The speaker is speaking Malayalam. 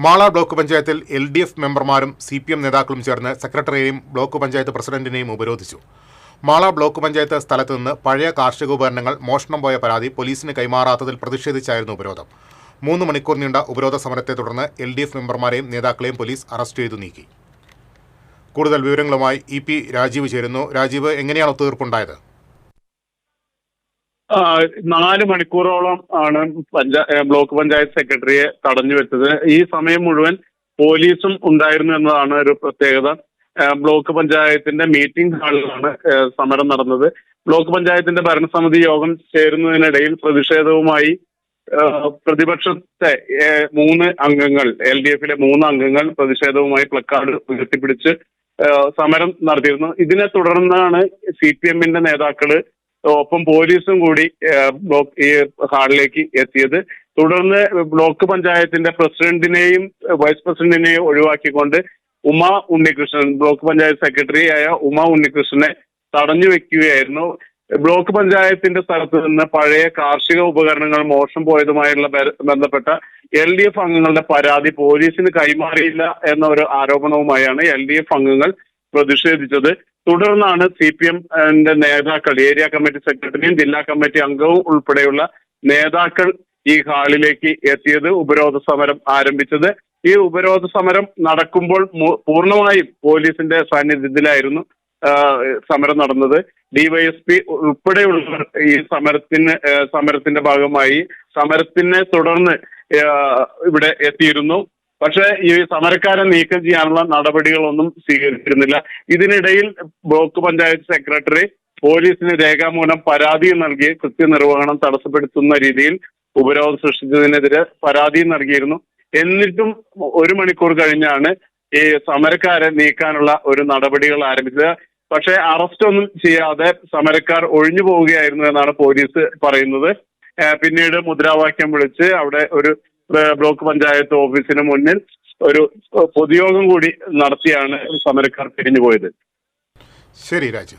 മാള ബ്ലോക്ക് പഞ്ചായത്തിൽ LDF മെമ്പർമാരും CPM നേതാക്കളും ചേർന്ന് സെക്രട്ടറിയെയും ബ്ലോക്ക് പഞ്ചായത്ത് പ്രസിഡന്റിനെയും ഉപരോധിച്ചു. മാള ബ്ലോക്ക് പഞ്ചായത്ത് സ്ഥലത്ത് നിന്ന് പഴയ കാർഷികോപകരണങ്ങൾ മോഷണം പോയ പരാതി പോലീസിന് കൈമാറാത്തതിൽ പ്രതിഷേധിച്ചായിരുന്നു ഉപരോധം. 3 മണിക്കൂർ നീണ്ട ഉപരോധ സമരത്തെ തുടർന്ന് LDF മെമ്പർമാരെയും നേതാക്കളെയും പോലീസ് അറസ്റ്റ് ചെയ്തു നീക്കി. കൂടുതൽ വിവരങ്ങളുമായി EP രാജീവ് ചേരുന്നു. രാജീവ്, എങ്ങനെയാണ് ഒത്തുതീർപ്പുണ്ടായത്? 4 മണിക്കൂറോളം ആണ് ബ്ലോക്ക് പഞ്ചായത്ത് സെക്രട്ടറിയെ തടഞ്ഞു വെച്ചത്. ഈ സമയം മുഴുവൻ പോലീസും ഉണ്ടായിരുന്നു എന്നതാണ് ഒരു പ്രത്യേകത. ബ്ലോക്ക് പഞ്ചായത്തിന്റെ മീറ്റിംഗ് ഹാളിലാണ് സമരം നടന്നത്. ബ്ലോക്ക് പഞ്ചായത്തിന്റെ ഭരണസമിതി യോഗം ചേരുന്നതിനിടയിൽ പ്രതിഷേധവുമായി പ്രതിപക്ഷത്തെ 3 അംഗങ്ങൾ, LDF-ലെ 3 അംഗങ്ങൾ പ്രതിഷേധവുമായി പ്ലക്കാർഡ് ഉയർത്തിപ്പിടിച്ച് സമരം നടത്തിയിരുന്നു. ഇതിനെ തുടർന്നാണ് CPM-ന്റെ നേതാക്കള് ഒപ്പം പോലീസും കൂടി ഈ ഹാളിലേക്ക് എത്തിയത്. തുടർന്ന് ബ്ലോക്ക് പഞ്ചായത്തിന്റെ പ്രസിഡന്റിനെയും വൈസ് പ്രസിഡന്റിനെയും ഒഴിവാക്കിക്കൊണ്ട് ഉമാ ഉണ്ണികൃഷ്ണൻ, ബ്ലോക്ക് പഞ്ചായത്ത് സെക്രട്ടറിയായ ഉമാ ഉണ്ണികൃഷ്ണനെ തടഞ്ഞു വെക്കുകയായിരുന്നു. ബ്ലോക്ക് പഞ്ചായത്തിന്റെ സ്ഥലത്ത് നിന്ന് പഴയ കാർഷിക ഉപകരണങ്ങൾ മോഷണം പോയതുമായുള്ള ബന്ധപ്പെട്ട LDF അംഗങ്ങളുടെ പരാതി പോലീസിന് കൈമാറിയില്ല എന്ന ഒരു ആരോപണവുമായാണ് LDF അംഗങ്ങൾ പ്രതിഷേധിച്ചത്. തുടർന്നാണ് CPM-ന്റെ നേതാക്കൾ, ഏരിയ കമ്മിറ്റി സെക്രട്ടറിയും ജില്ലാ കമ്മിറ്റി അംഗവും ഉൾപ്പെടെയുള്ള നേതാക്കൾ ഈ ഹാളിലേക്ക് എത്തിയത്, ഉപരോധ സമരം ആരംഭിച്ചത്. ഈ ഉപരോധ സമരം നടക്കുമ്പോൾ പൂർണ്ണമായും പോലീസിന്റെ സാന്നിധ്യത്തിലായിരുന്നു സമരം നടന്നത്. DYSP ഉൾപ്പെടെയുള്ളവർ ഈ സമരത്തിന്റെ ഭാഗമായി സമരത്തിനെ തുടർന്ന് ഇവിടെ എത്തിയിരുന്നു. പക്ഷേ ഈ സമരക്കാരെ നീക്കം ചെയ്യാനുള്ള നടപടികളൊന്നും സ്വീകരിച്ചിരുന്നില്ല. ഇതിനിടയിൽ ബ്ലോക്ക് പഞ്ചായത്ത് സെക്രട്ടറി പോലീസിന് രേഖാമൂലം പരാതി നൽകി കൃത്യനിർവഹണം തടസ്സപ്പെടുത്തുന്ന രീതിയിൽ ഉപരോധം സൃഷ്ടിച്ചതിനെതിരെ പരാതി നൽകിയിരുന്നു. എന്നിട്ടും 1 മണിക്കൂർ കഴിഞ്ഞാണ് ഈ സമരക്കാരെ നീക്കാനുള്ള ഒരു നടപടികൾ ആരംഭിച്ചത്. പക്ഷേ അറസ്റ്റ് ഒന്നും ചെയ്യാതെ സമരക്കാർ ഒഴിഞ്ഞു പോവുകയായിരുന്നു എന്നാണ് പോലീസ് പറയുന്നത്. പിന്നീട് മുദ്രാവാക്യം വിളിച്ച് അവിടെ ഒരു ബ്ലോക്ക് പഞ്ചായത്ത് ഓഫീസിന് മുന്നിൽ ഒരു പൊതുയോഗം കൂടി നടത്തിയാണ് സമരക്കാർ പിരിഞ്ഞുപോയത്. ശരി രാജു.